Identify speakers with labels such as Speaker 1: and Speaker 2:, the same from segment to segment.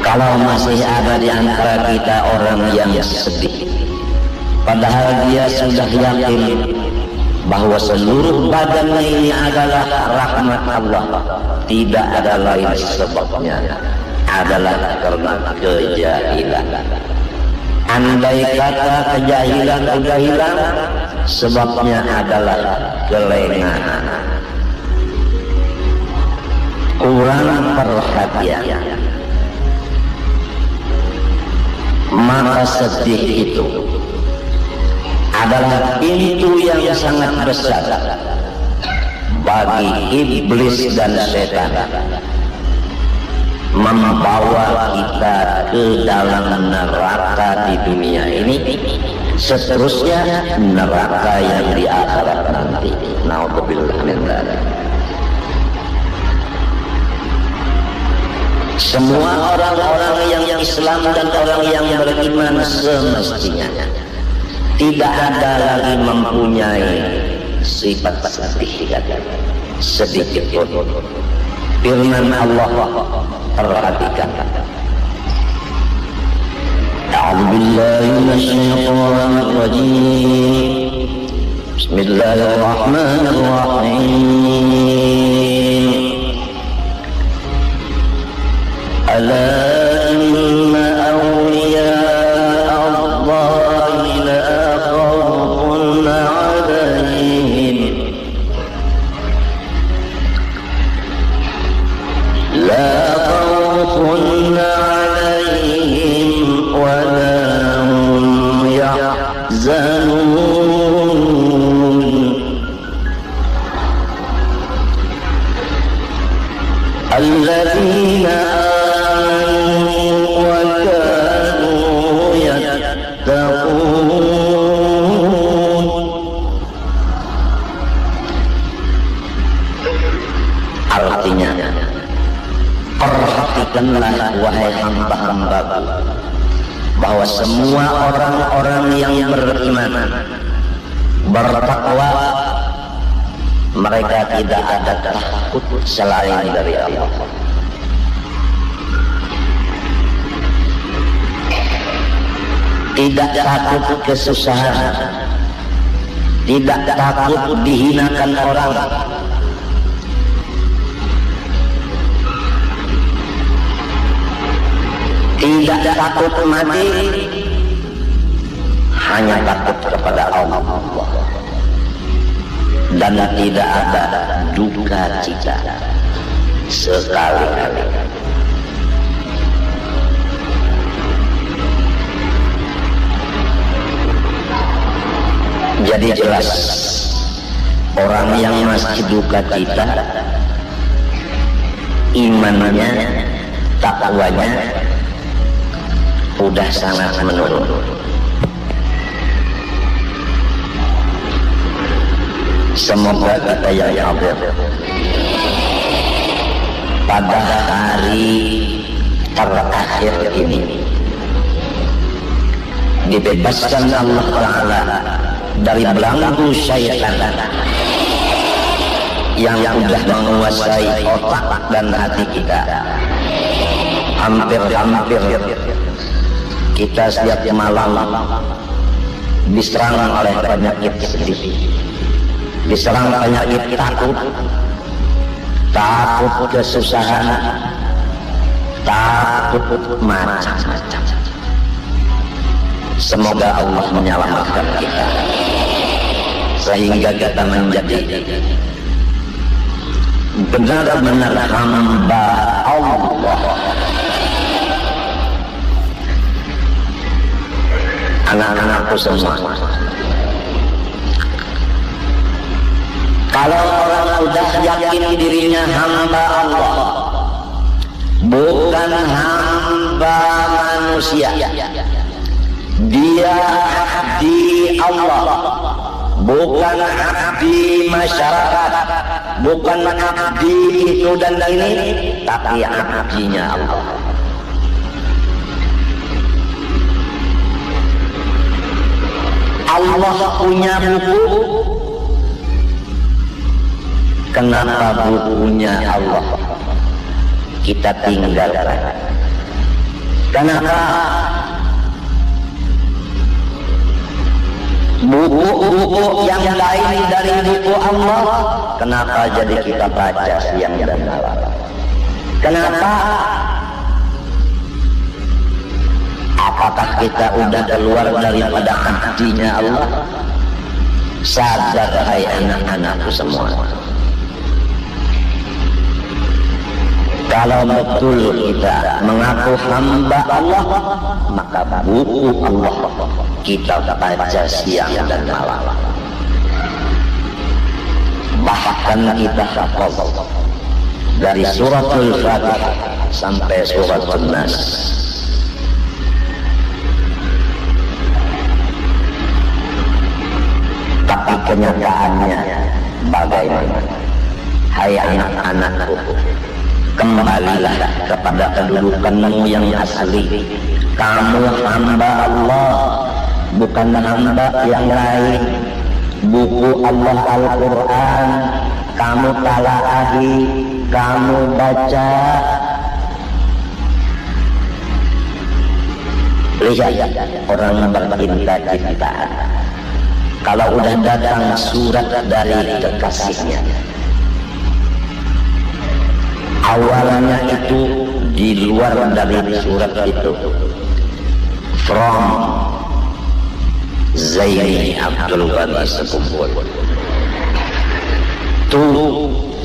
Speaker 1: Kalau masih ada di antara kita orang yang sedih, padahal dia sudah yakin bahwa seluruh badannya ini adalah rahmat Allah, tidak ada lain sebabnya adalah karena kejahilan. Andai kata kejahilan sudah hilang, sebabnya adalah kelengahan, kurang perhatian. Maka sedih itu adalah pintu yang sangat besar bagi iblis dan setan, membawa kita ke dalam neraka di dunia ini, seterusnya neraka yang di akhirat nanti. Naudzubillah min dzalik. Semua orang-orang yang Islam dan orang yang beriman semestinya tidak ada lagi mempunyai sifat sedih sedikit pun. Firman Allah, perhatikan. A'udzu billahi minasyaitonir rajim. Bismillahirrahmanirrahim. Ala inna awliya Allah la khawfun 'alaihim wa la hum yahzanun. Alladzina artinya, perhatikanlah wahai hamba-hamba bahwa semua orang-orang yang beriman, bertakwa, mereka tidak ada takut selain dari Allah. Tidak takut kesusahan, tidak takut dihinakan orang, tidak takut mati, hanya takut kepada Allah, dan tidak ada duka cita sekali-kali. Jadi jelas orang yang masih duka cita, imannya, takwanya udah sangat menurun. Semoga kita yang hadir pada hari terakhir ini dibebaskan Allah Ta'ala dari belenggu syaitan yang sudah menguasai otak dan hati kita. Hampir-hampir kita setiap malam diserang oleh penyakit sedih, diserang penyakit takut kesusahan, takut macam-macam. Semoga Allah menyelamatkan kita sehingga kita menjadi benar-benar hamba Allah. Anak-anakku semua, kalau orang sudah yakin dirinya hamba Allah, bukan hamba manusia, dia abdi Allah, bukan abdi masyarakat, bukan abdi itu dan ini, tapi abdinya Allah. Allah punya buku, kenapa bukunya Allah kita tinggalkan? Kenapa buku-buku yang lain dari buku Allah, kenapa jadi kita baca siang dan malam? Kenapa? Apakah kita udah keluar daripada hatinya Allah? Sadar hai anak-anakku semua, kalau betul kita mengaku hamba Allah, maka buku Allah kita baca siang dan malam. Bahkan kita hafal dari suratul Fatihah sampai suratul Nas. Tapi kenyataannya bagaimana? Hai anak-anakku, kembalilah kepada kedudukanmu yang asli. Kamu hamba Allah, bukan hamba yang lain. Buku Allah Al-Quran kamu talaahi, kamu baca. Lihat orang bercinta-cinta, kalau udah datang surat dari kekasihnya, awalnya itu di luar dari surat itu, from Zaini Abdul Ghani Sekumpul to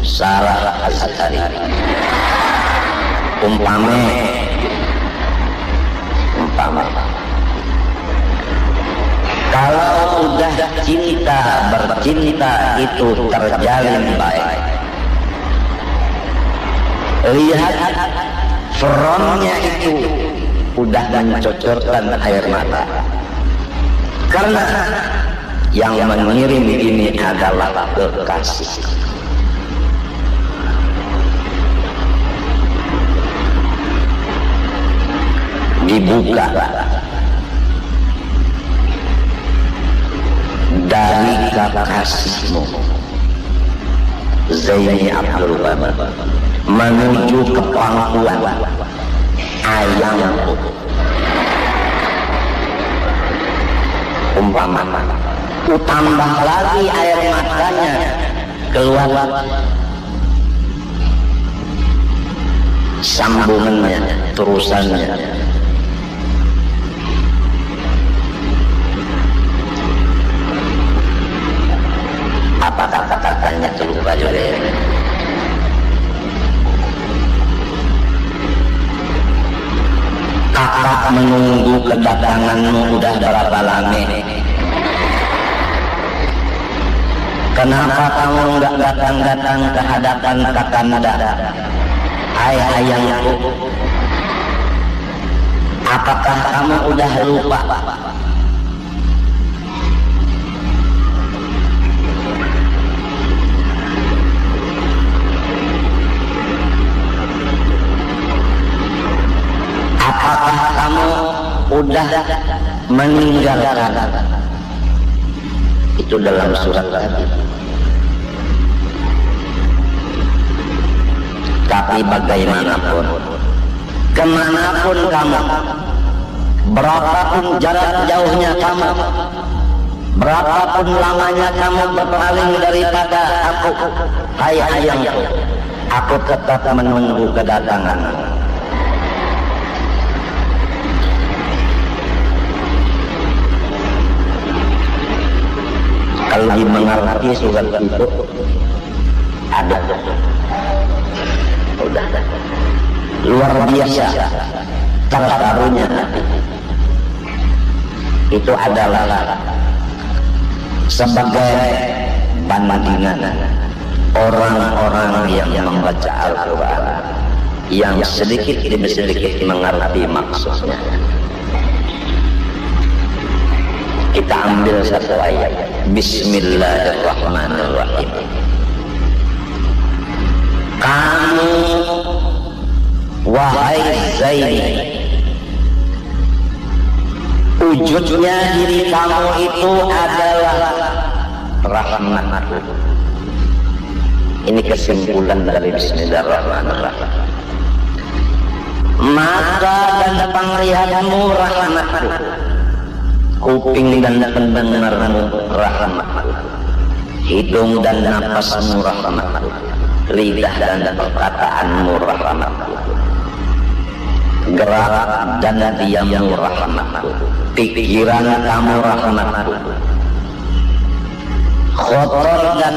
Speaker 1: Sarah Azhari. Umpama kalau udah bercinta itu terjalin baik, lihat frontnya itu udah mencocorkan air mata, karena yang mengirim ini adalah kekasih. Dibuka dari kekasihmu Zaini Abdul Ghani menuju ke pangkuan ayamku. Umpama tambah lagi air matanya keluar, sambungannya, terusannya. Apa kata-katanya terlupa juga ya? Kakak menunggu kedatanganmu udah berapa lama? Kenapa kamu enggak datang-datang ke hadapan kakanda? Hai ayangku, apakah kamu udah lupa? Apakah kamu udah meninggalkan? Itu dalam surat tadi. Tapi bagaimanapun, kemanapun kamu, berapapun jarak jauhnya kamu, berapapun lamanya kamu berpaling daripada aku, hai ayangku, aku tetap menunggu kedatanganmu. Kalau dimengerti surat itu ada, udah luar biasa terharunya. Itu adalah sebagai bandingan orang-orang yang membaca Al-Quran, yang sedikit demi sedikit mengerti maksudnya. Kita ambil satu ayat. Bismillahirrahmanirrahim. Kamu wahai Zaini, wujudnya diri kamu itu adalah rahmatku. Ini kesimpulan dari Bismillahirrahmanirrahim. mata dan penglihatanmu rahmatku, kuping dan pendengarmu rahmatku, hidung dan napasmu rahmatku, lidah dan perkataanmu rahmatku, gerak dan diammu rahmatku, pikiran kamu rahmatku, khotor dan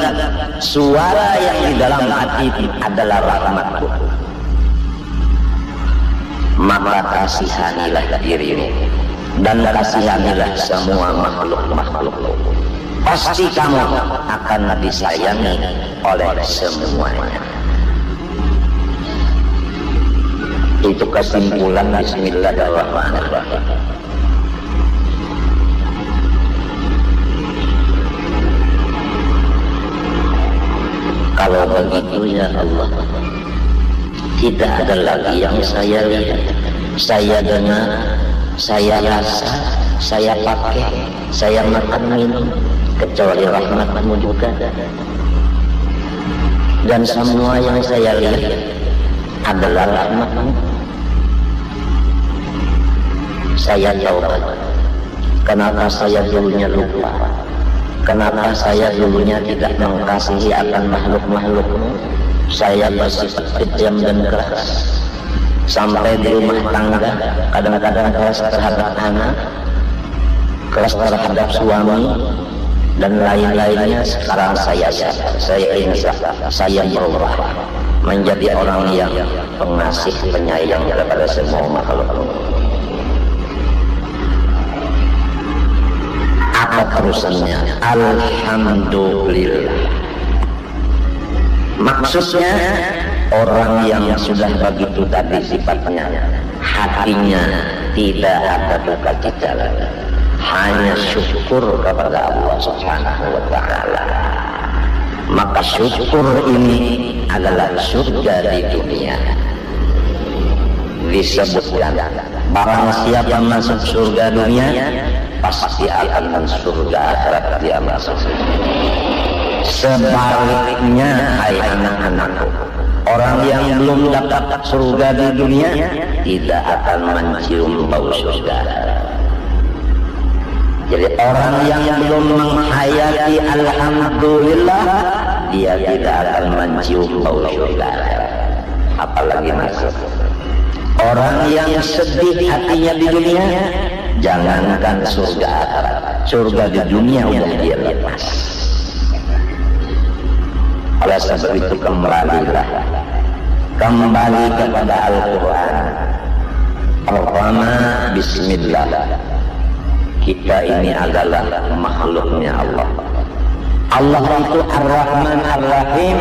Speaker 1: suara yang di dalam hati adalah rahmatku. Maka kasihanilah dirimu dan kasihanilah semua makhluk-makhluk. Pasti kamu akan disayangi oleh semuanya. Itu kesimpulan Bismillahirrahmanirrahim. Kalau begitu ya Allah, tidak ada lagi yang saya lihat, saya dengar, saya rasa, saya pakai, saya makan minum, kecuali rahmat-Mu juga. Dan semua yang saya lihat adalah rahmat-Mu. Saya tahu kenapa saya dulunya lupa, kenapa saya dulunya tidak mengasihi akan makhluk-makhluk-Mu. Saya bersifat kejam dan keras, sampai di rumah tangga kadang-kadang keras terhadap anak, keras terhadap suami dan lain-lainnya. Sekarang saya insya saya berubah menjadi orang yang pengasih penyayang kepada semua makhluk. Apa terusannya? Alhamdulillah. Maksudnya orang yang sudah begitu tadi sifatnya, hatinya tidak ada duka cita, hanya syukur kepada Allah Subhanahu wa Ta'ala. Maka syukur ini adalah surga di dunia. Disebutkan barang siapa masuk surga dunia, pasti akan surga akhirat dia masuk. Sebaliknya, hai anak-anakku, orang yang belum dapat surga di dunia tidak akan mencium bau surga. Jadi orang yang belum menghayati alhamdulillah, dia tidak akan mencium bau surga, apalagi masuk. Orang yang sedih hatinya di dunia, jangankan surga akhirat, surga di dunia udah dia lepas. Oleh sebab itu kembali kepada Al-Quran. Pertama, Bismillah. Kita ini adalah makhluknya Allah. Allah itu Ar-Rahman Ar-Rahim,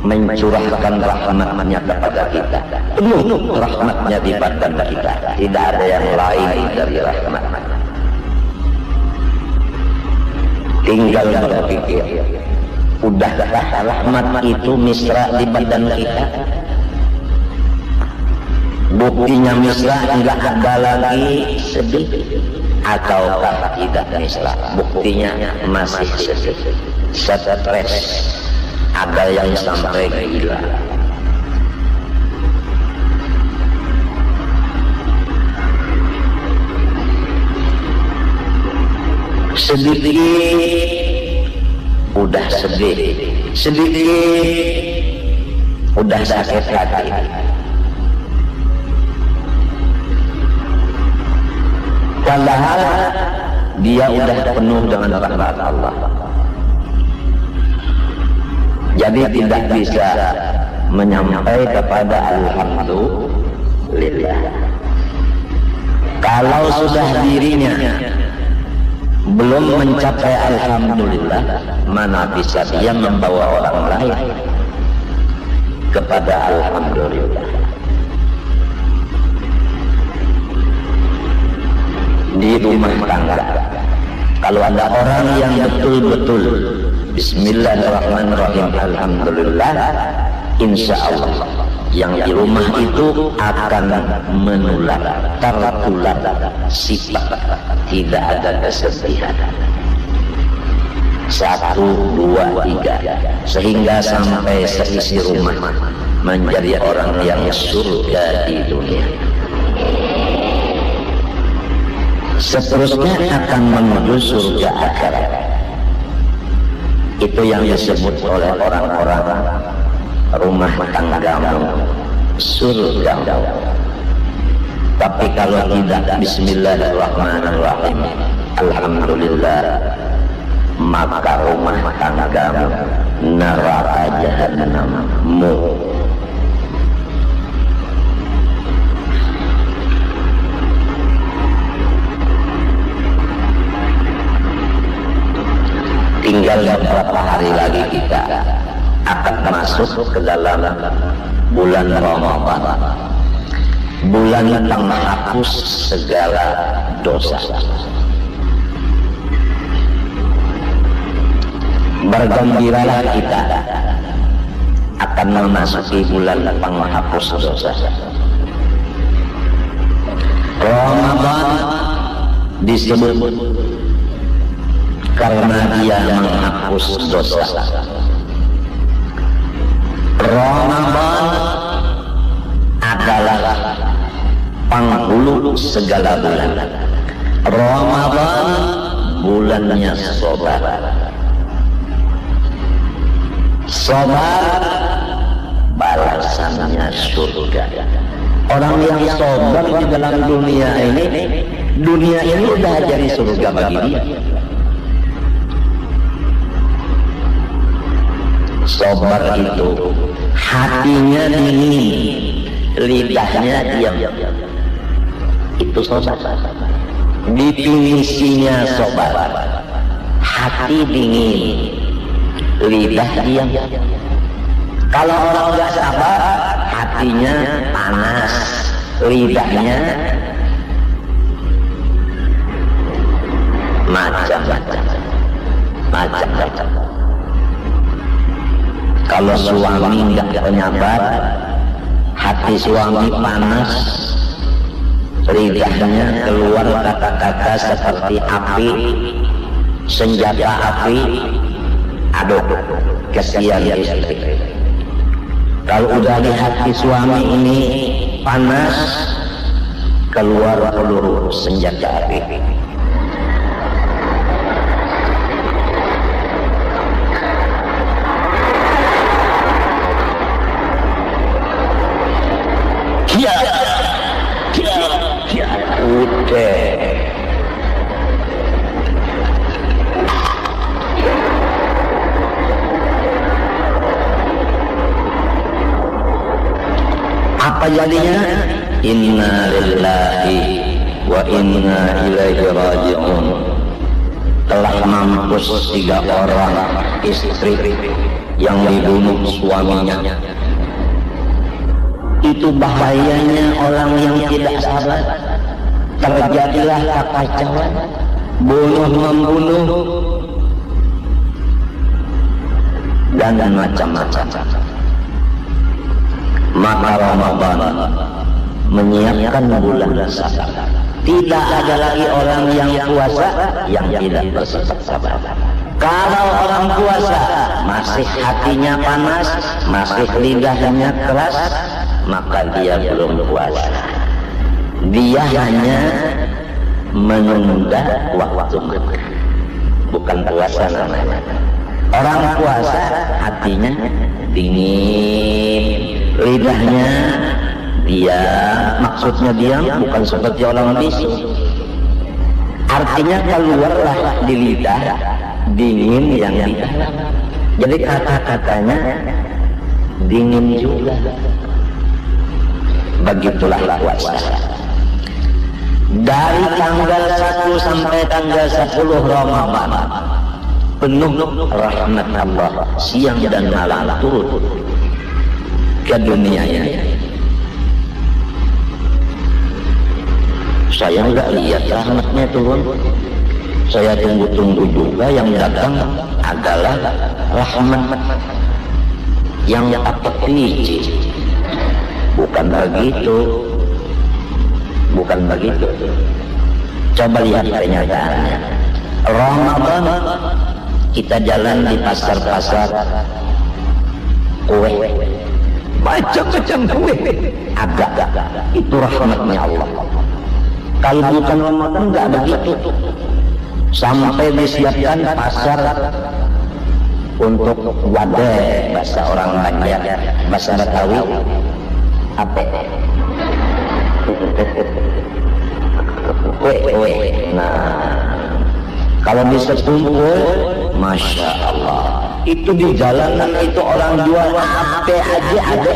Speaker 1: mencurahkan rahmatnya kepada kita. Penuh rahmatnya di badan kita, tidak ada yang lain dari rahmat. Tinggal berpikir, udahkah rahmat itu misra di badan kita? Buktinya misra enggak ada lagi sedih, ataukah tidak misra? Buktinya masih sedih, stres, ada yang sampai gila. Sedikit udah sedih, sedikit udah sakit hati. Padahal dia udah penuh dengan rahmat Allah. Jadi tidak bisa menyampaikan kepada alhamdulillah. Kalau sudah dirinya belum mencapai alhamdulillah, mana bisa dia membawa orang lain kepada alhamdulillah. Di rumah tangga, kalau ada orang yang betul-betul Bismillahirrahmanirrahim, alhamdulillah, insya Allah yang di rumah itu akan menular, tertular sifat tidak ada kesedihan. 1, 2, 3, sehingga sampai seisi rumah menjadi orang yang surga di dunia. Seterusnya akan menuju surga akhirat. Itu yang disebut oleh orang-orang rumah tanggamu surga. Tapi kalau tidak bismillahirrahmanirrahim, alhamdulillah, maka rumah tanggamu neraka jahannammu. Tinggal beberapa hari lagi kita akan masuk ke dalam bulan Ramadan, bulan penghapus segala dosa. Bergembiralah kita akan memasuki bulan penghapus dosa. Ramadan disebut karena dia menghapus dosa. Ramadan adalah penghulu segala bulan. Ramadan bulannya sabar. Sabar balasannya surga. Orang yang sabar di dalam dunia ini udah jadi surga bagi dia. Sabar itu hatinya dingin, lidahnya diam. Itu sabar. Definisinya sabar. Hati dingin, lidah diam. Kalau orang nggak sabar, hatinya panas, lidahnya macam-macam. Kalau suami nggak penyabar, hati suami panas, lidahnya keluar kata-kata seperti api, senjata api. Aduh, kesian istri. Kalau udah di hati suami ini panas, keluar peluru senjata api. Apa jadinya? Inna lillahi wa inna ilaihi raji'un. Telah mampus 3 orang istri yang dibunuh suaminya. Itu bahayanya orang yang tidak sabar. Terjadilah kekacauan, bunuh-membunuh, dan macam-macam. Maka Ramadan menyiapkan bulan sabar. Tidak ada lagi orang yang puasa yang tidak bersabar. Kalau orang puasa masih hatinya panas, masih lidahnya keras, maka dia belum puasa. Dia hanya menunda waktu makan, bukan puasa namanya. Orang puasa hatinya dingin, lidahnya dia maksudnya diam, bukan seperti orang bisu. Artinya keluarlah di lidah dingin yang di dalam. Jadi kata-katanya dingin juga. Begitulah puasa. Dari tanggal 1 sampai tanggal 10 Ramadan penuh rahmat Allah, siang dan malam turun ke dunia ini. Saya nggak lihat rahmatnya turun. Saya tunggu-tunggu juga yang datang adalah rahmat yang apa biji. Bukan begitu. Bukan begitu. Coba lihat kenyataannya. Ramadan kita jalan di pasar-pasar kue, macam-macam kue. Agak, itu rahmatnya Allah. Kalau bukan Ramadan nggak begitu. Sampai disiapkan pasar untuk wadah, bahasa orang Banjar, bahasa Betawi apa? Kue. Nah, kalau bisa kumpul, masya Allah. Itu di jalanan itu orang jual apa aja ada.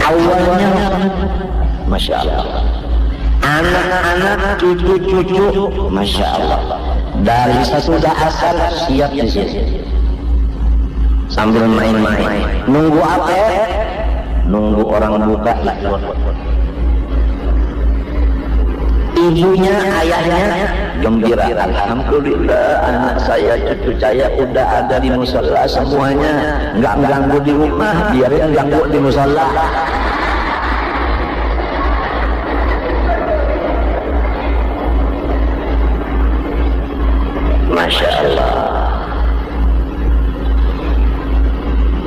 Speaker 1: Awalnya, masya Allah. Anak-anak, cucu-cucu, masya Allah. Dari sesudah asar siap di sini. Sambil main-main. Nunggu apa? Nunggu orang buka ikut. Ibunya, ayahnya gembira. Alhamdulillah, anak saya, cucu saya udah ada di musala semuanya. Nggak ganggu di rumah, biarin ganggu di musala. Masya Allah,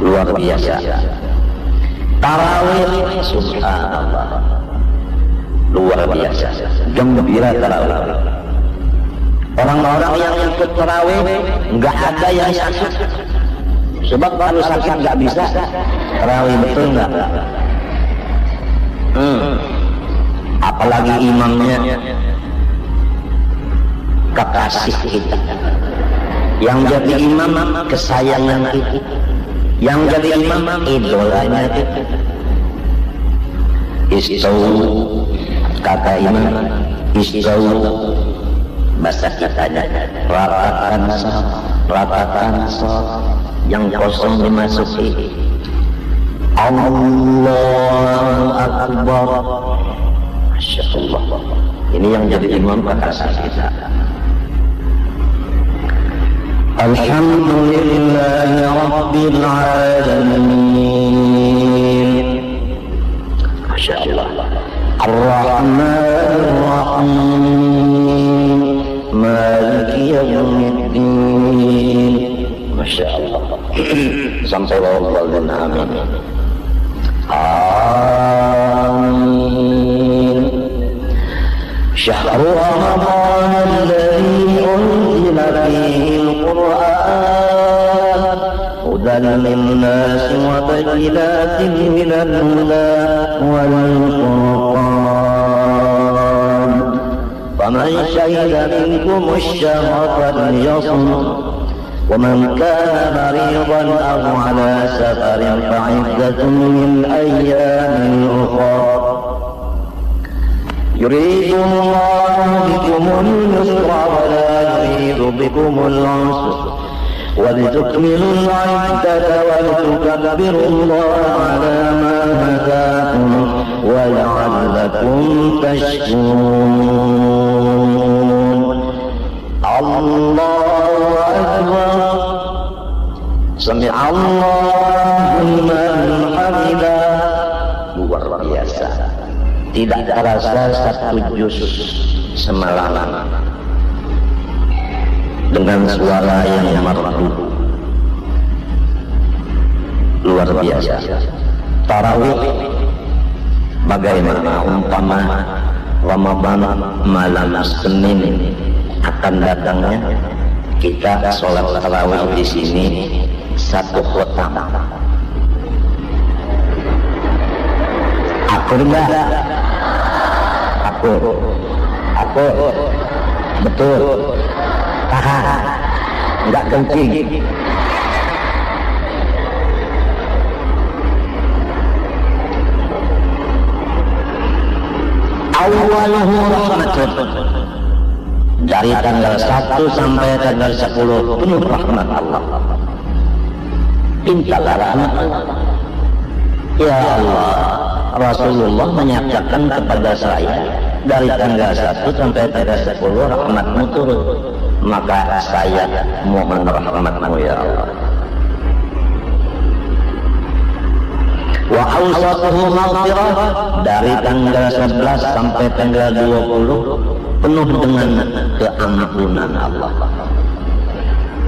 Speaker 1: luar biasa. Tarawih, subhanallah, luar biasa. Gembira tarawih. Orang-orang yang ikut tarawih nggak ada yang sakit. Sebab kalau sakit nggak bisa tarawih, betul nggak? Apalagi imamnya kekasih kita, yang jadi imam kesayangan kita, yang jadi imam idolanya kita. Istau, kata imam, istau bahasa kitanya ratakan saf yang kosong dimasuki. Allahu Akbar, masya Allah. Ini yang jadi imam kekasih kita. Alhamdulillahi Rabbil Alamin. Masya Allah. Ar-Rahman Ar-Rahim, Maliki Yawmiddin. Masya Allah. Sampai wawal amin. Amin. Syahrul Ramadan alladhi unzila fihi al-Qur'an hudan lin-nasi wa bayyinatin minal huda wal furqan. Faman shahida minkum ash-shahra falyasum wa man kana maridan aw ala safarin fa'iddatun min ayyamin ukhra. يريد الله بكم اليسر ولا يريد بكم العسر ولتكملوا العدة ولتكبروا الله على ما هداكم ولعلكم تشكرون. الله أكبر. سمع الله لمن حمده. Luar biasa. Tidak terasa satu juz semalam dengan suara yang merdu, luar biasa. Tarawih bagaimana umpama Ramadan malam Senin akan datangnya, kita sholat tarawih di sini satu khotam. Akur enggak? Aku betul. Tahan, enggak kencing. Awaluhu rahmatun. Dari tanggal 1 sampai tanggal 10 penuh rahmat Allah. Mintalah rahmat Allah. Ya Allah, Rasulullah menyatakan kepada saya, dari tanggal 1 sampai tanggal 10 rahmatmu turun, maka saya mohon rahmatmu ya Allah. Wa awsatuhu maghfirah, dari tanggal 11 sampai tanggal 20 penuh dengan keampunan Allah.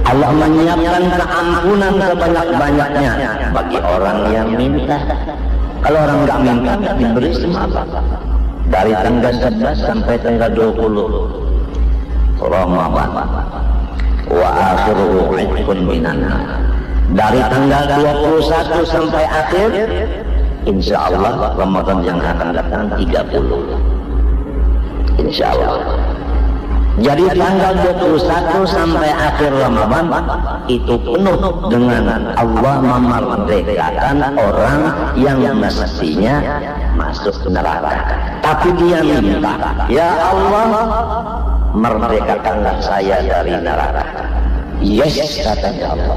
Speaker 1: Allah menyiapkan keampunan sebanyak-banyaknya bagi orang yang minta. Kalau orang nggak minta, nggak diberi semua. Dari tanggal 11 sampai tanggal 20 Ramadan. Wa akhiruhu itqun minan nar. Dari tanggal 21 sampai akhir, insya Allah Ramadan yang akan datang 30. Insya Allah. Jadi tanggal 21 sampai akhir Ramadan itu penuh dengan Allah memerdekakan orang yang mestinya masuk neraka. Tapi dia minta, ya Allah, merdekakanlah saya dari neraka. Yes, katanya Allah.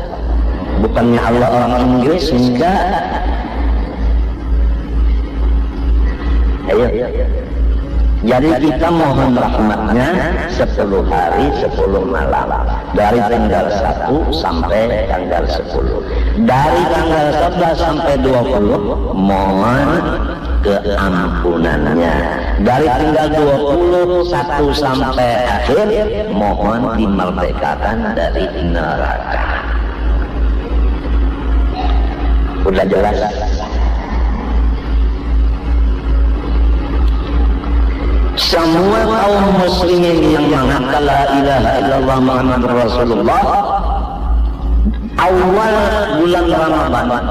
Speaker 1: Bukannya Allah orang Inggris, enggak. Ayo. Jadi kita mohon rahmatnya 10 hari 10 malam. Dari tanggal 1 sampai tanggal 10. Dari tanggal 11 sampai 20 mohon keampunannya. Dari tanggal 21 sampai akhir mohon dimerdekakan dari neraka. Udah jelas? Semua kaum muslimin yang mengaku la ilaha illallah Muhammadur Rasulullah awal bulan Ramadan,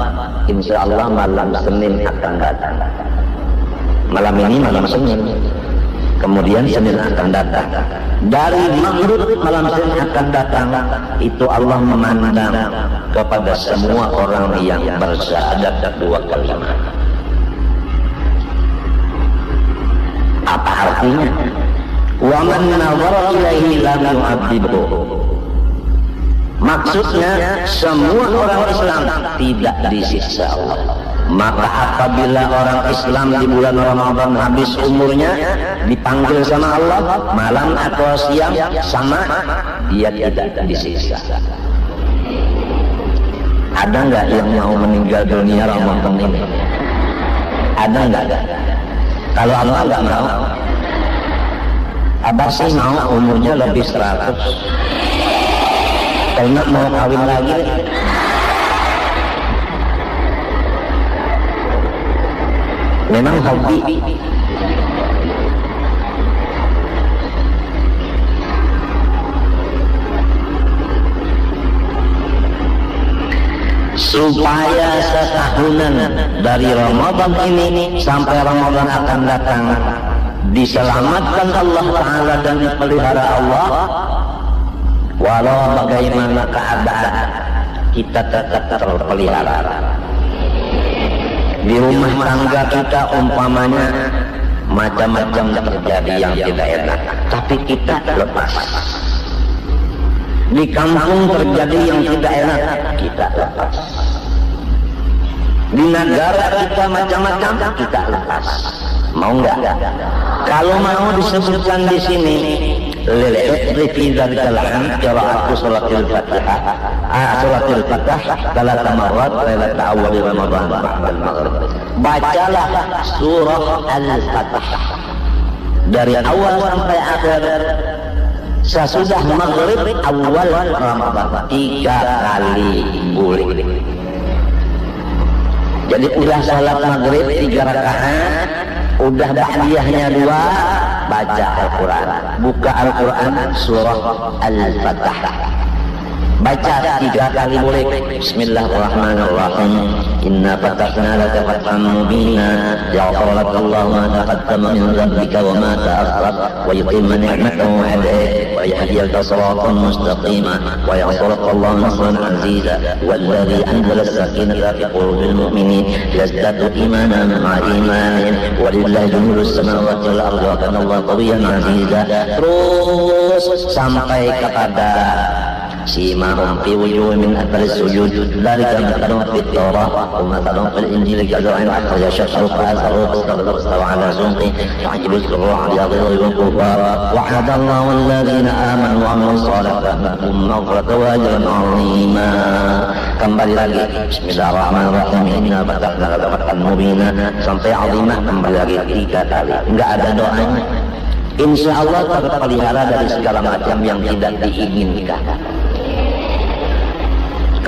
Speaker 1: insya Allah malam Senin akan datang. Malam ini malam Senin, kemudian Senin akan datang. Dari maghrib malam Senin akan datang. Itu Allah memandang kepada semua orang yang bersyahadat 2 kalimat. Apa artinya? Wa man nazara ilaihi lam yu'adzibhu. Maksudnya semua orang Islam tidak disiksa Allah. Maka apabila orang Islam di bulan Ramadan habis umurnya dipanggil sama Allah malam atau siang sama, dia tidak disiksa. Ada nggak yang mau meninggal dunia Ramadan ini? Ada nggak? Kalau Allah nggak mau, Abah sih mau umurnya lebih 100. Kalau mau kawin lagi, memang hobi. Supaya setahunan dari Ramadan ini sampai Ramadan akan datang diselamatkan Allah Ta'ala dan dipelihara Allah, walau bagaimana keadaan kita tetap terpelihara. Di rumah tangga kita umpamanya macam-macam terjadi yang tidak enak, tapi kita lepas. Di kampung terjadi yang tidak enak, kita lepas. Di negara kita macam-macam, kita lepas. Mau nggak? Kalau mau disebutkan di sini, lillahi dzalika qira'atu salatil Fatihah. Salatil Fatihah talata marrat lailat awal Ramadan ba'dal maghrib. Bacalah surah Al-Fatihah dari awal sampai akhir. Sesudah maghrib awal Ramadan 3 kali boleh. Jadi udah salat maghrib 3 rakaat, udah ba'diyahnya 2, baca Al-Quran. Buka Al-Quran surah Al-Fatihah. Baca 3 kali boleh. Bismillahirrahmanirrahim. Inna fatahna laka fathan mubina yaghfir laka Allahu ma taqaddama min dhanbika wa ma ta'akhkhar wa yutimma ni'matahu 'alayka wa yahdiyaka siratan mustaqima wa yansuraka Allahu nasran 'aziza walladhi anzala as-sakinata fi qulubil mu'minin yazdadu imanan ma'a imanihim walillahi junudus samawati wal ardi wa kana Allahu qawiyyan 'aziza. Terus sampai kepada سيماهم في وجوه من أثر السجود ذلك مثلهم في التوراة ومثلهم في الإنجيل كزرع أخرج شطأه فآزره فاستوى على سوقه يعجب الزروع ليغيظ الكفار وعد الله الذين آمنوا وعملوا الصالحات لهم مغفرة وأجرا عظيما. Kembali lagi Bismillahirrahmanirrahim. Inna fatahna laka fathan mubina sampai azimah, kembali lagi 3 kali. Enggak ada doanya. Insya Allah terpelihara dari segala macam yang tidak diinginkan.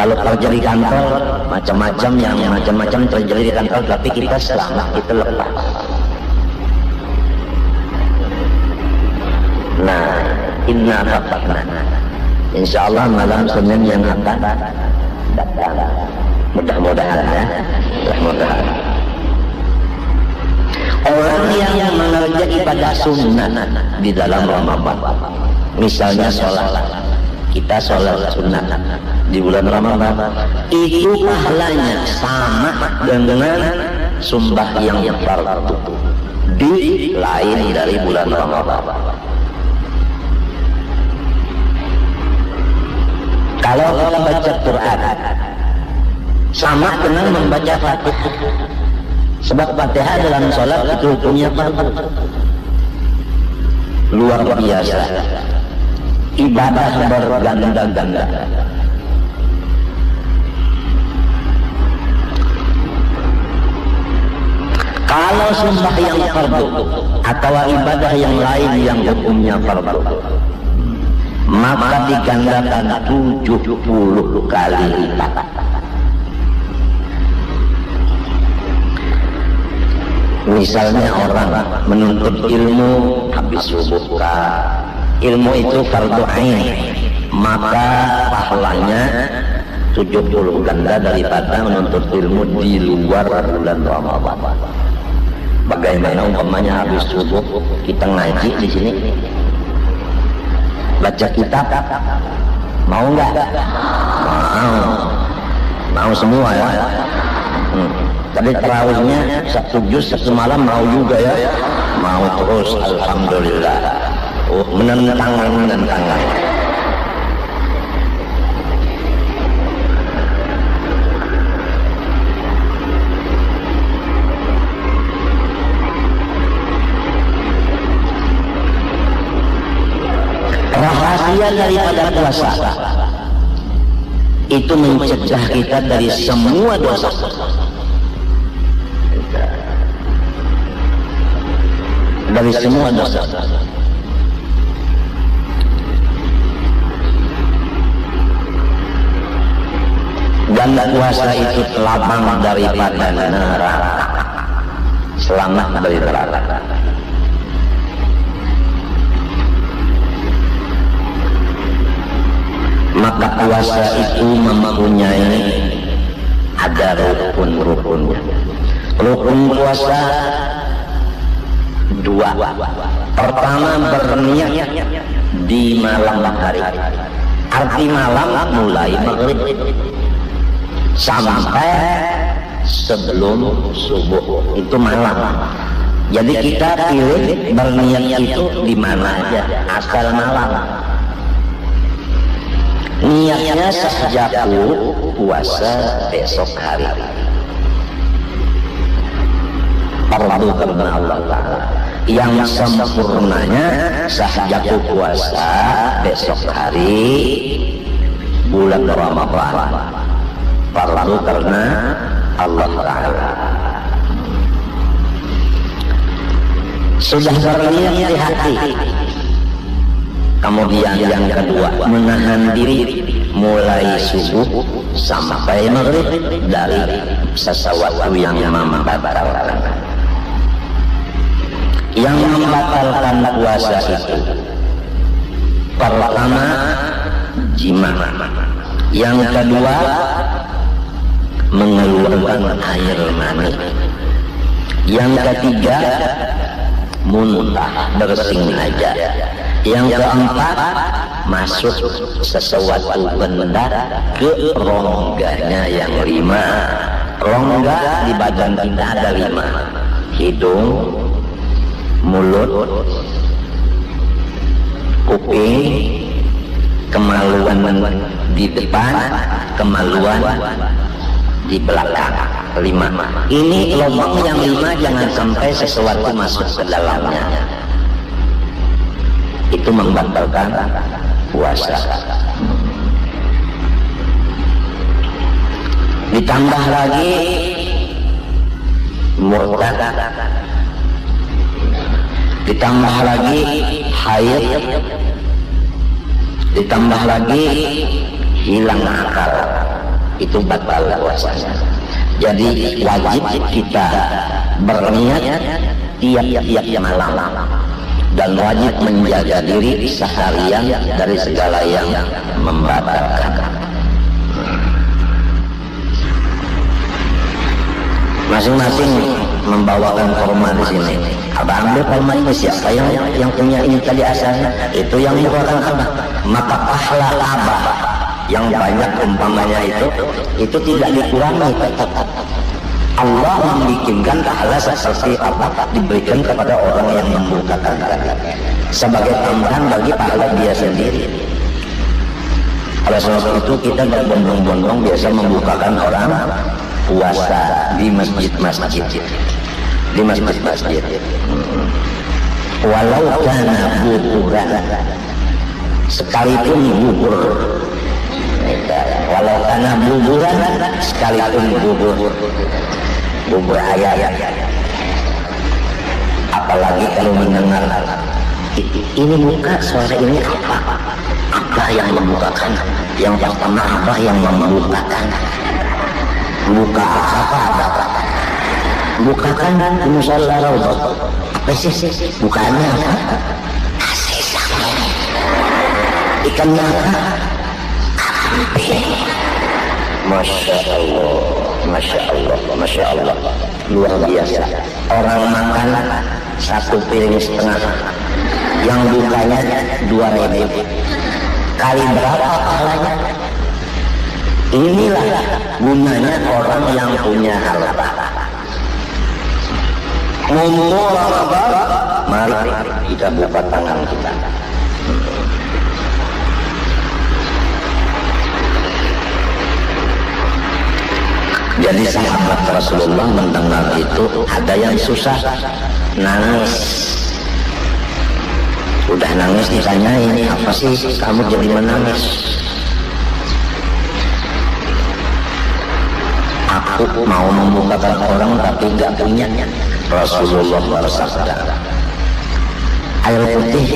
Speaker 1: Kalau kerja di kantor macam-macam terjadi di kantor, tapi kita selamat, kita lepas. Nah, inna rabbana. Insyaallah malam Senin yang akan datang. Mudah-mudahan ya. Mudah-mudahan. Orang yang mengerjakan ibadah sunnah di dalam Ramadan, misalnya sholat, kita sholat sunnah di bulan Ramadan, itu pahalanya sama dengan sembahyang yang fardu di lain dari bulan Ramadan. Kalau kita baca Quran sama dengan membaca Fatihah, sebab Fatihah dalam sholat itu hukumnya fardu. Luar biasa, ibadah berganda-ganda. Kalau sembahyang fardu atau ibadah yang lain yang hukumnya fardu, maka digandakan 70 kali lipat. Misalnya orang menuntut ilmu habis subuh, ilmu itu fardu ain, maka pahalanya 70 ganda daripada menuntut ilmu di luar bulan Ramadan. Bagaimana umpamanya habis subuh kita ngaji di sini, baca kitab, mau nggak? Mau semua ya. Tadi tarawihnya 1 juz 1 malam mau juga ya, mau terus. Alhamdulillah. Menentang. Rahasia daripada puasa itu mencegah kita dari semua dosa. Dari semua dosa. Dan puasa itu telabang daripada neraka, selamat dari neraka. Maka puasa itu mempunyai ada rukun-rukunnya. Rukun puasa 2. Pertama, berniat di malam hari. Arti malam mulai maghrib sampai sebelum subuh, itu malam. Jadi kita pilih berniat itu di mana aja, asal malam. Niatnya sejak puasa besok hari. Fardu karena Allah Ta'ala. Yang sempurnanya sejak puasa besok hari bulan Ramadan. Fardu karena Allah Ta'ala. Sudah berniat di hati. Kemudian yang kedua, menahan diri mulai subuh sampai maghrib dari sesuatu yang membatalkan. Yang membatalkan puasa itu pertama, jima. Yang kedua, mengeluarkan air mani. Yang ketiga, muntah, bersengaja. Yang keempat, masuk sesuatu benda ke rongganya yang 5. Rongga di badan kita ada 5. Hidung, mulut, kuping, kemaluan di depan, kemaluan di belakang. 5. Ini lubang yang 5 jangan sampai sesuatu masuk ke dalamnya. Itu membatalkan puasa. Ditambah lagi murtad, ditambah lagi haid, ditambah lagi hilang akal. itu batal puasanya. Jadi wajib kita berniat tiap-tiap malam dan wajib menjaga diri seharian dari segala yang membatalkan. Masing-masing membawakan kurma di sini. Abang ambil kurma ini, siapa yang punya ini tadi asalnya, itu yang merupakan apa? Maka pahala abah yang banyak umpamanya itu tidak dikurangi. Allah membikinkan pahala seperti apa diberikan kepada orang yang membukakan sebagai tambahan bagi pahala dia sendiri. Oleh sebab itu kita berbondong-bondong biasa membukakan orang puasa di masjid-masjid, di masjid-masjid. Walau kana buburan, sekalipun bubur, walau kana buburan, sekalipun bubur ayam. Apalagi kalau mendengar ini buka suara ini apa yang membukakan? Yang pertama apa yang membukakan? Buka apa? Bukakan musalla Raudhah. Apa sih? Bukannya apa? Ikannya apa? Masya Allah, Masya Allah, Masya Allah, luar biasa. Orang makan 1 piring setengah, yang bukanya 2.000. Kali berapa pahalanya? Inilah gunanya orang yang punya harta. Mumpung apa? Mari kita buka tangan kita. Jadi sahabat Rasulullah mendengar itu, ada yang susah, nangis. Udah nangis ditanyain, apa sih kamu jadi menangis? Aku mau membukakan orang tapi nggak punya. Rasulullah bersabda, air putih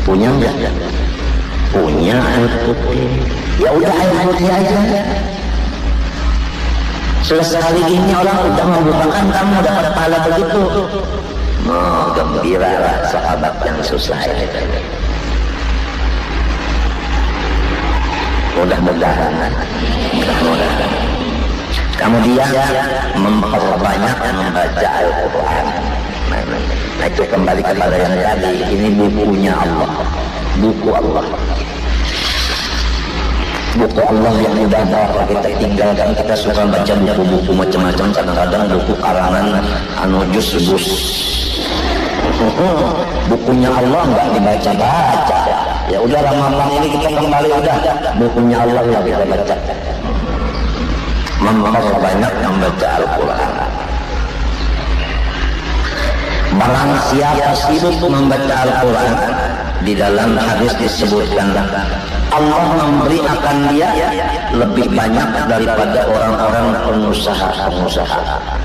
Speaker 1: punya nggak? Punya air putih. Ya udah air putih aja. Sekali ini orang udah membukakan, kamu dapat pahala begitu. Oh, gembiralah sahabat yang susah itu. Mudah-mudahan. Kemudian memperbanyak membaca Al-Quran. Nah, itu kembali kepada yang tadi. Ini bukunya Allah, buku Allah. Buku Allah yang mudah bahwa kita tinggalkan. Kita suka baca buku-buku macam-macam, kadang-kadang buku karangan jus. Bukunya Allah nggak dibaca-baca. Ya udah, Ramadan ini kita kembali udah bukunya Allah yang kita baca. Memperbanyak membaca Al-Quran. Barang siapa sibuk membaca Al-Quran, di dalam hadis disebutkan Allah memberi akan dia lebih banyak daripada orang-orang pengusaha.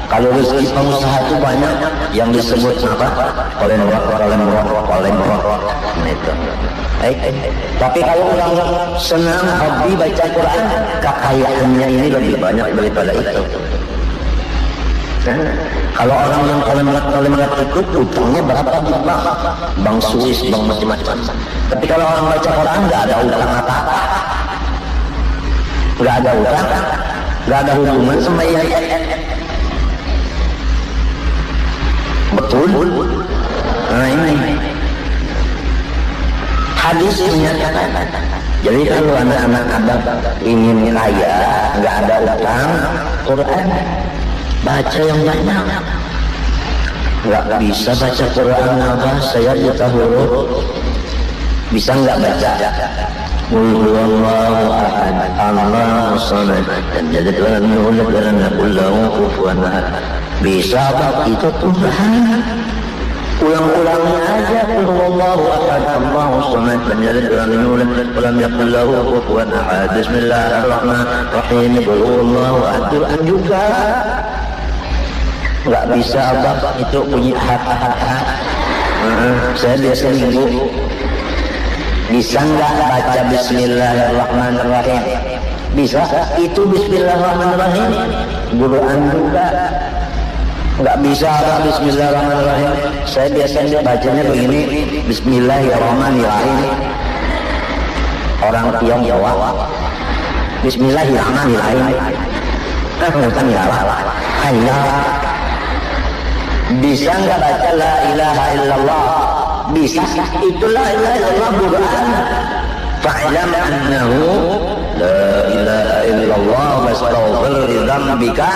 Speaker 1: Kalau rezeki pengusaha itu banyak, yang disebut apa? Kolemrok. Itu. Tapi kalau orang senang hobi baca Quran, kekayaannya ini lebih banyak daripada itu. Kalau orang yang kolemrok itu utangnya berapa di bank Swiss, bank macam-macam. Tapi kalau orang baca Quran nggak ada utang apa-apa, nggak ada utang, nggak ada hubungan sama ia. Betul. Nah ini hadis menyatakan. Jadi kalau anak-anak abang ingin kaya, nggak ada utang, Quran baca yang banyak. Nggak bisa baca Quran apa? Saya buta huruf. Bisa nggak baca? Qul huwallahu ahad, Allahus samad, lam yalid wa lam yakul lahu kufuwan ahad. Bisa apa? Itu Tuhan. Ulang-ulangnya aja. Qul huwallahu ahad, Allahus samad, lam yalid wa lam yulad wa lam yakul lahu kufuwan ahad. Bismillahirrahmanirrahim. Qul huwallahu ahad. Quran juga. Nggak bisa abang itu punya ahad. Saya biasa minggu bisa nggak baca Bismillahirrahmanirrahim? Bisa. Itu bismillahirrahmanirrahim. Quran juga nggak bisa bismillahirrahmanirrahim. Saya biasanya bacanya begini, bismillahirrahmanirrahim. Orang Tionghoa bismillahirrahmanirrahim. Bukan ya hanya bisa nggak baca la ilaha illallah? Bisa. Itu la ilaha illallah Quran. Fa'lam annahu la ilaha illallah wastaghfir li dzambika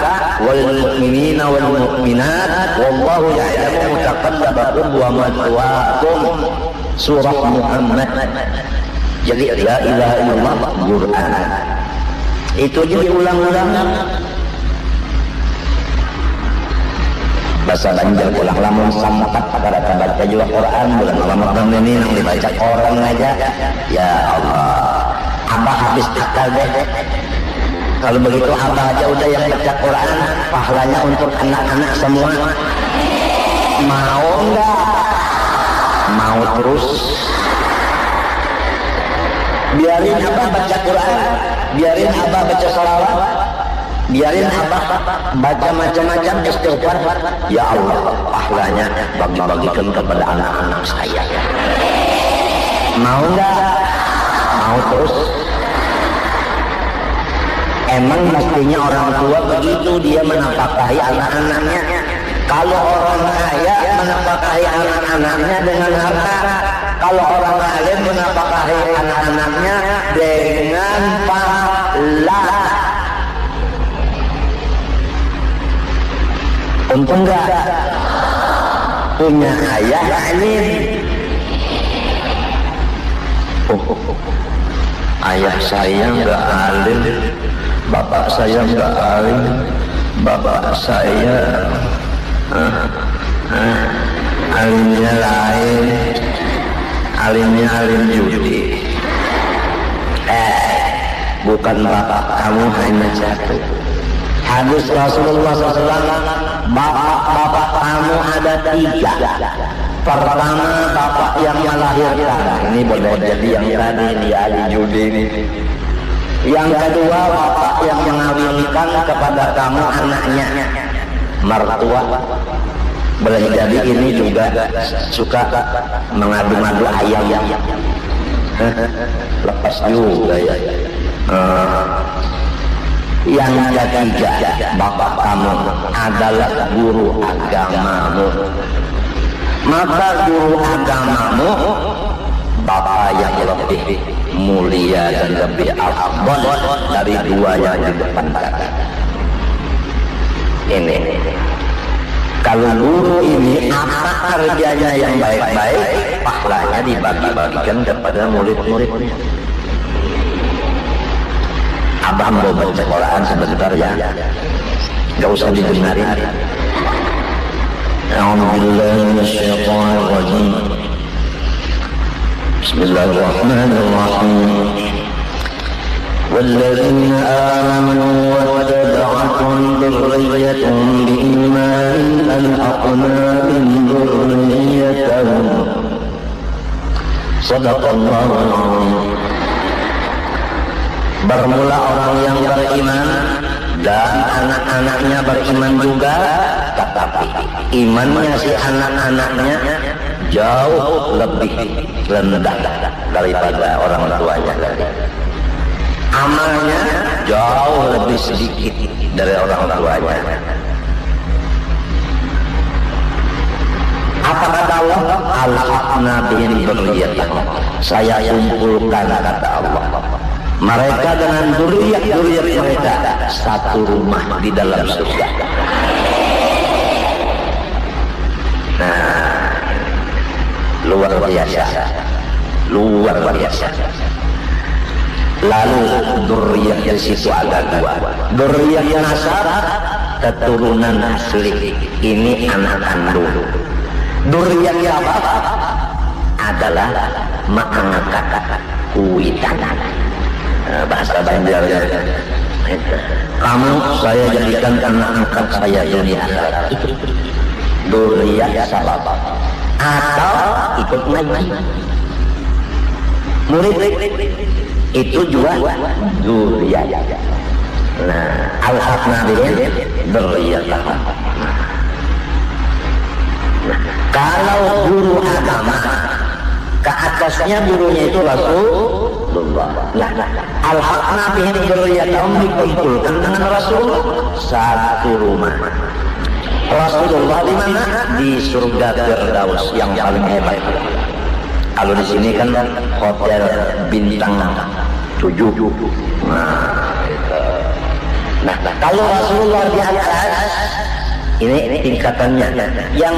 Speaker 1: wal mu'minina wal mu'minat wallahu ya'lamu mutaqallabakum wa mathwaakum. Surah Muhammad. Jadi la ilaha illallah Quran. Itu aja diulang-ulang. Bahasa Banjar ulang lamun sampat pada baca juga Quran bulan Ramadan ini yang dibaca orang aja. Ya Allah, abah habis akal deh. Kalau begitu abah aja udah yang baca Quran, pahalanya untuk anak-anak semua. Mau enggak? Mau terus? Biarin abah baca Quran, biarin abah baca sholawat, biarin abah baca macam-macam istighfar. Ya Allah, pahalanya bagi-bagikan kepada anak-anak saya. Mau enggak? Mau terus? Emang mestinya orang tua begitu, dia menafkahi anak-anaknya. Kalau orang kaya menafkahi anak-anaknya dengan harta, kalau orang alim menafkahi anak-anaknya dengan pahala. Untung enggak punya ayah alim. Ayah saya enggak alim, bapak saya enggak alim, bapak saya alimnya lain, alimnya alim judi. Bukan bapak kamu hanya satu. Hadis Rasulullah SAW, bapak kamu ada 3. Pertama, bapak yang melahirkan. Ini boleh jadi yang tadi di ahli judi ini. Yang kedua, bapak yang mengawinkan kepada kamu anaknya, mertua. Boleh jadi ini juga suka mengadu-madu ayam. Lepas juga ya. Yang ketiga, bapak kamu adalah guru agamamu. Maka guru agamamu bapak yang lebih mulia dan lebih afdal dari 2 yang di depan tadi. Ini kalau guru ini apa kerjanya yang baik-baik, pahalanya dibagi-bagikan kepada murid-muridnya. Abah mau baca Quran sebentar ya, gak usah didengarin. A'udzubillahi minasyaitonir rajim. Bismillahirrahmanirrahim. والذين آمنوا واتبعتهم ذريتهم بإيمان ألحقنا بهم ذريتهم صدق الله العظيم. Bermula orang yang beriman dan anak-anaknya beriman juga, tetapi imannya si anak-anaknya jauh lebih rendah daripada orang tuanya. Amalnya jauh lebih sedikit dari orang tuanya. Apa kata Allah? Alhaqna bihim dzurriyyatahum. Saya kumpulkan, kata Allah, mereka dengan dzurriyyat mereka satu rumah di dalam surga. Nah, luar biasa, luar biasa. Lalu dzurriyyat di situ ada 2. Dzurriyyat nasab, keturunan asli, ini anak kandung. Dzurriyyat apa? Adalah mengangkat kuitan. Bahasa Banjar. Kamu saya jadikan anak angkat saya dunia akhirat. Itu dzurriyyat sabab. Atau ikut ngaji. Murid itu juga dzurriyyah. Nah, alhaqna bihim dzurriyyatahum. Kalau guru agama ke atasnya gurunya itu Rasulullah. Nah, alhaqna bihim dzurriyyatahum dikumpulkan dengan Rasul satu rumah. Rasulullah di mana? Di surga Firdaus yang paling hebat. Kalau di sini kan hotel bintang 7. Nah, kalau Rasulullah di atas, ini tingkatannya. Yang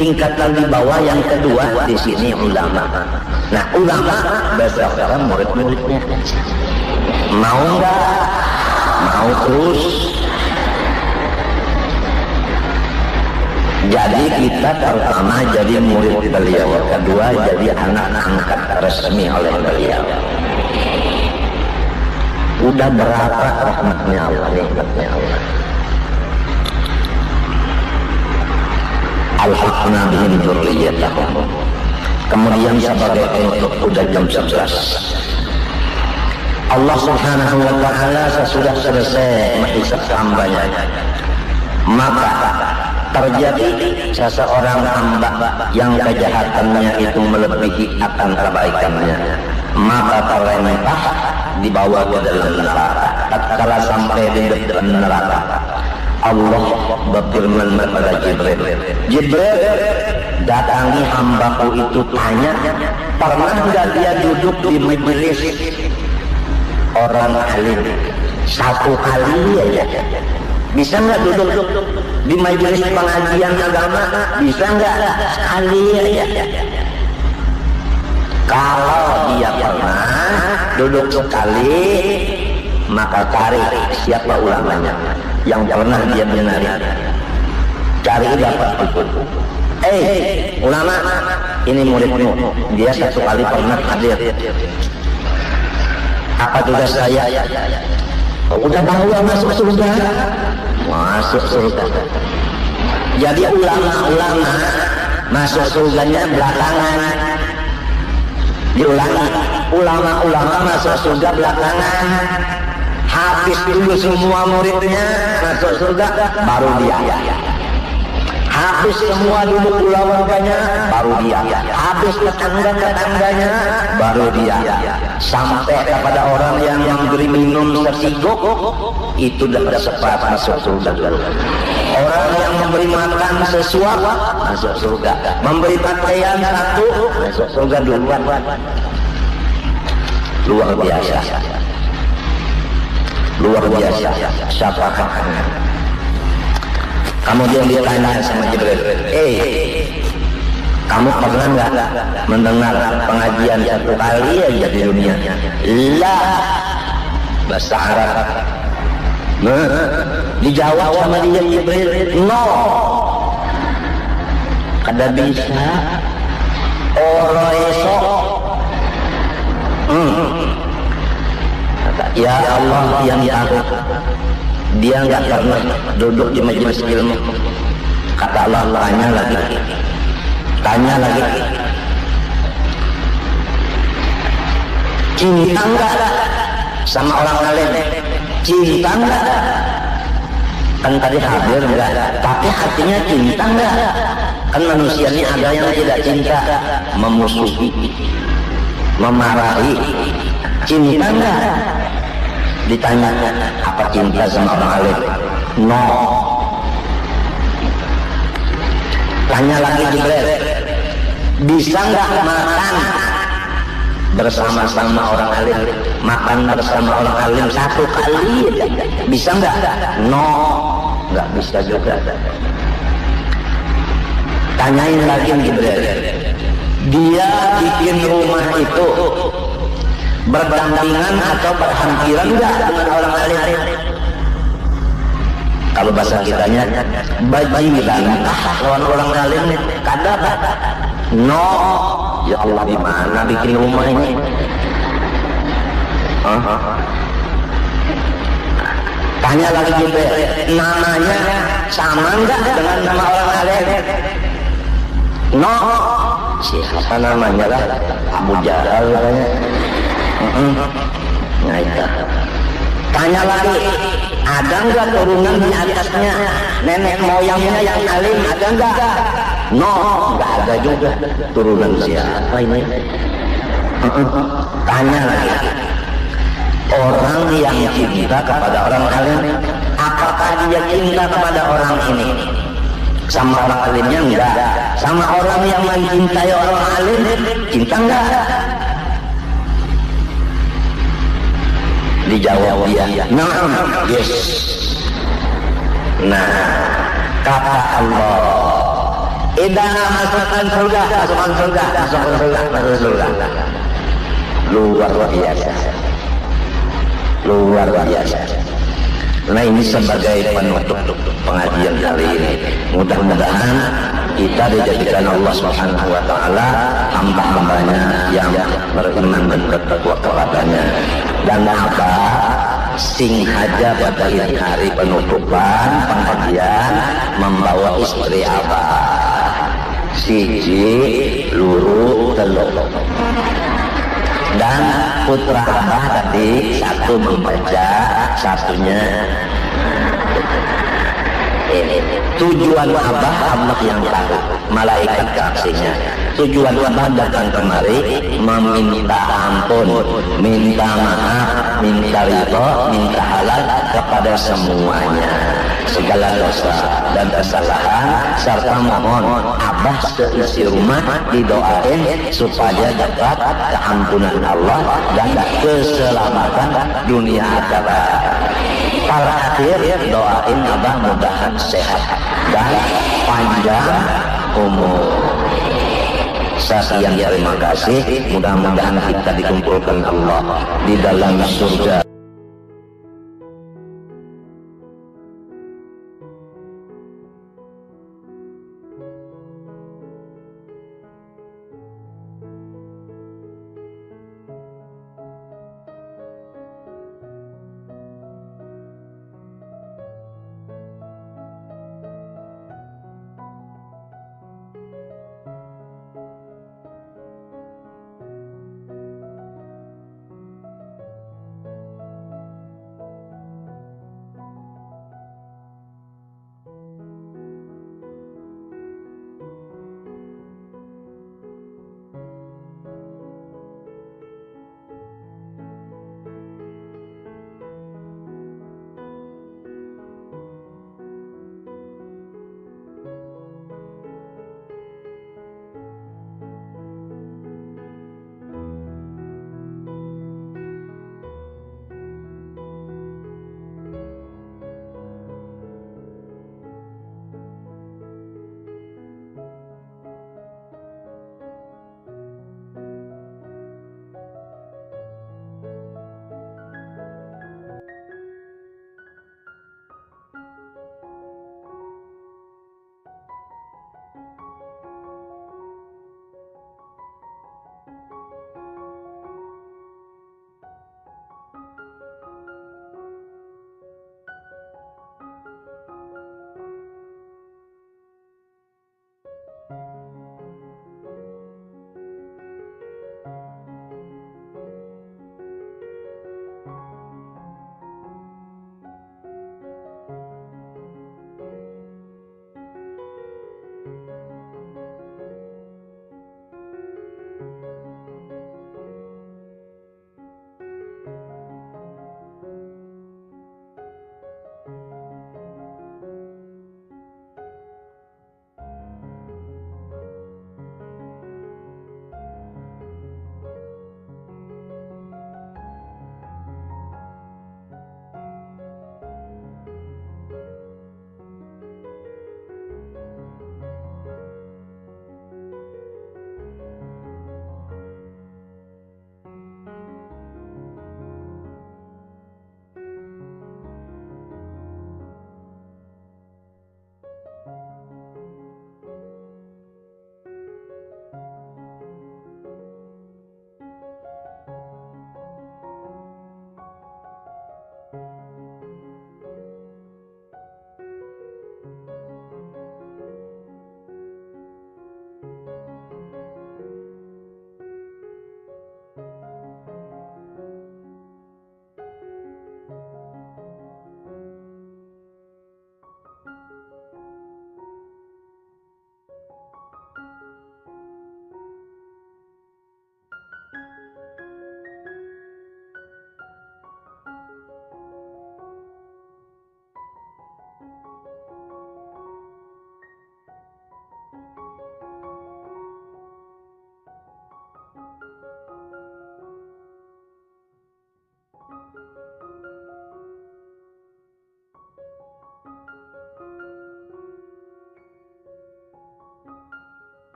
Speaker 1: tingkatan di bawah yang kedua di sini ulama. Nah, ulama berdasarkan murid-muridnya. Mau enggak? Mau terus? Jadi kita pertama jadi murid beliau, kedua jadi anak angkat resmi oleh beliau. Udah berapa rahmatnya Allah, nikmatnya Allah. Alhaqna bihim dzurriyyatahum. Kemudian sebagai penutup udah jam 11. Allah Subhanahu wa taala sesudah selesai menghisab hambanya, maka terjadi seseorang hamba yang kejahatannya itu melebihi akan kebaikannya, maka terlempar dibawa ke dalam neraka. Tatkala sampai di dalam neraka, Allah berfirman kepada Jibril, Jibril, datangi hambaku itu, tanya pernah enggak dia duduk di majelis orang alim satu kali aja? Bisa enggak duduk di majelis pengajian agama? Bisa enggak sekali aja? Kalau dia pernah duduk sekali, maka cari siapa ulamanya yang pernah dia benari. Cari dapat ikut. Ulama, ini muridmu, dia satu kali pernah hadir. Apa tugas saya? Udah tahu masuk surga? Masuk surga. Jadi ulama-ulama masuk surganya belakangan. Diulangi, ulama-ulama masuk surga belakangan. Habis dulu semua muridnya masuk surga, baru dia. Habis semua dulu ulamanya, baru dia. Habis tetangga-tetangganya, baru dia. Sampai kepada orang yang memberi minum sesiguk, itu sudah sempat masuk surga. Orang yang memberi makan sesuap, masuk surga. Memberi pakaian satu, masuk surga duluan. Luar biasa. Luar biasa. Siapa kakaknya? Kemudian dia tanya sama Jibril, kamu pernah nggak mendengar pengajian satu kali aja di dunia? La, bahasa Arab. Dijawab sama dia Jibril, no. Kada bisa. Oro esok. Ya Allah yang tahu. Dia nggak pernah duduk di majelis ilmu. Kata Allah, tanya lagi. Cinta nggak sama orang alim? Cinta nggak? Kan tadi hadir nggak? Tapi hatinya cinta nggak? Kan manusia ini ada yang tidak cinta, memusuhi, memarahi. Cinta nggak? Ditanya, apa cinta sama orang alim? No. Tanya lagi Jibril, bisa nggak makan bersama-sama orang alim? Makan bersama orang alim satu kali, bisa nggak? No, nggak bisa juga. Tanyain lagi Jibril, dia bikin rumah itu berdampingan atau berhampiran enggak dengan orang alim? Kalau bahasa kitanya bajiran lawan orang alim nih, kada pak? No. Ya Allah, di mana bikin rumah ini? Tanya lagi juga, namanya sama enggak dengan nama orang alim? No. Siapa namanya lah? Abu Jahal katanya. Nah itu. Tanya lagi, ada enggak turunan di atasnya nenek moyangnya yang alim, ada enggak? No, enggak ada juga. Turunan siapa ini? Tanya lagi, orang yang cinta kepada orang alim, apakah dia cinta kepada orang ini? Sama orang alimnya enggak? Sama orang yang mencintai orang alim, cinta enggak? Dijawab dia, na'am, yes. Nah, kata Allah, idah masukkan surga, masukkan surga, masukkan surga, masukkan surga. Luar biasa, luar biasa. Nah ini sebagai penutup pengajian kali ini. Mudah-mudahan kita dijadikan Allah Subhanahu wa taala hamba-hambanya yang beriman dan bertakwa kepadanya. Dan apa sing haja pada hari penutupan pengajian membawa istri apa? Siji luru telur. Dan putra abah tadi satu membaca, satunya ini. Tujuan abah Allah yang tahu, malaikat kasihnya. Tujuan abah datang kemari meminta ampun, minta maaf, minta ridho, minta halal kepada semuanya, segala dosa dan kesalahan, serta mohon abah seisi rumah didoain supaya dapat keampunan Allah dan keselamatan dunia akhirat. Para akhir doain abah mudahan sehat dan panjang umur. Sekian terima kasih. Mudah-mudahan kita dikumpulkan Allah di dalam surga.